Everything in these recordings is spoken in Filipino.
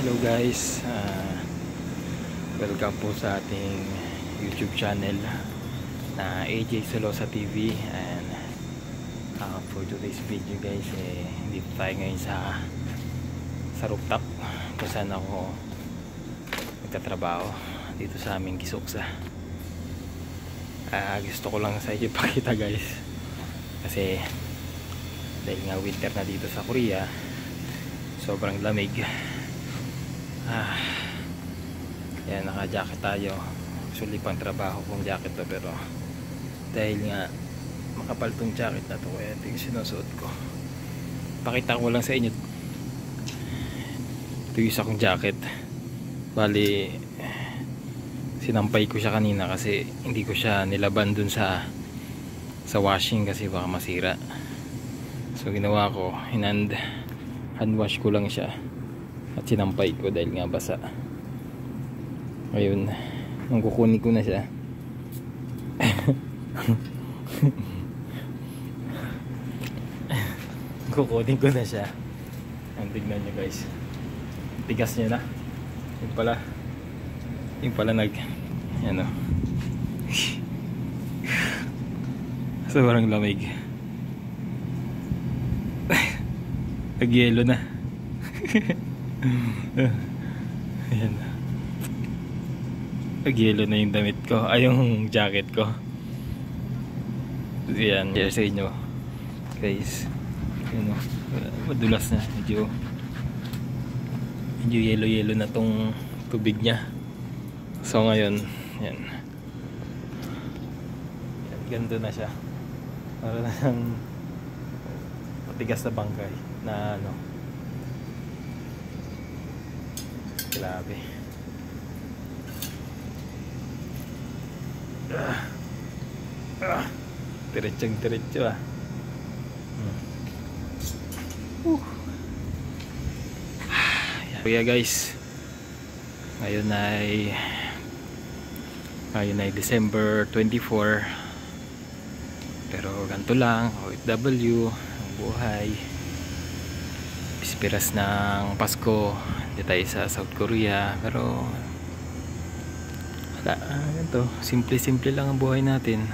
Hello guys, welcome po sa ating YouTube channel na AJ Solosa TV. And for today's video guys, dito tayo ngayon sa rooftop kung saan ako nagtatrabaho dito sa aming Gisoksa. Gusto ko lang sa inyo ipakita guys, kasi dahil nga winter na dito sa Korea, sobrang lamig. Yan, naka-jacket tayo. Actually pang trabaho kong jacket to, pero dahil nga makapal tong jacket na to, kaya ito yung sinusuot ko. Pakita ko lang sa inyo, ito yung isa kong jacket. Bali sinampay ko siya kanina kasi hindi ko siya nilaban dun sa washing kasi baka masira. So ginawa ko, hand wash ko lang siya at sinampay ko dahil nga basa. Ngayon, nung kukunin ko na siya ang tignan nyo guys, tigas niya na. Yung pala yan o, sobrang lamig. Nag-yelo na. Ayan, nag-yelo na yung damit ko, yung jacket ko. Ayan, share sa inyo guys. Ayan o, madulas na, medyo yelo na tong tubig nya. So ngayon, yan, ganito na siya, para na siyang matigas na bangkay na ano. Grabe. Diretso Kaya guys, ngayon ay December 24, pero ganito lang, OFW ang buhay. Pispiras ng Pasko, hindi tayo sa South Korea, pero wala, ganito, simple lang ang buhay natin.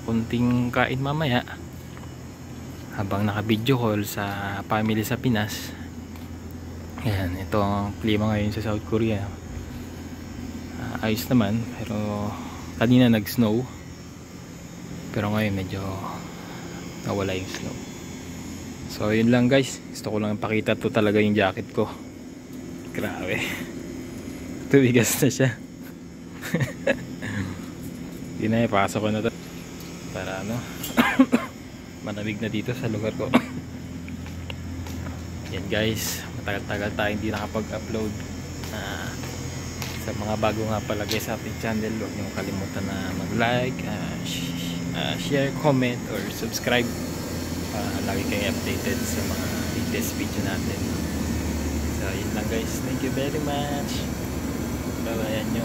Kunting kain mamaya habang naka video call sa family sa Pinas. Ayan, ito ang klima ngayon sa South Korea. Ayos naman, pero kanina nag snow, pero ngayon medyo nawala yung snow. So yun lang guys, gusto ko lang ipakita, to talaga yung jacket ko. Grabe, tubigas na siya. Hindi na, ipasok ko na to para ano manamig na dito sa lugar ko. Yan guys, matagal-tagal tayo hindi nakapag-upload. Sa mga bago nga pala guys sa ating channel, huwag niyong kalimutan na mag-like, share, comment, or subscribe. Lagi kayo updated sa mga latest video natin. So yun lang guys, thank you very much. Babayan nyo.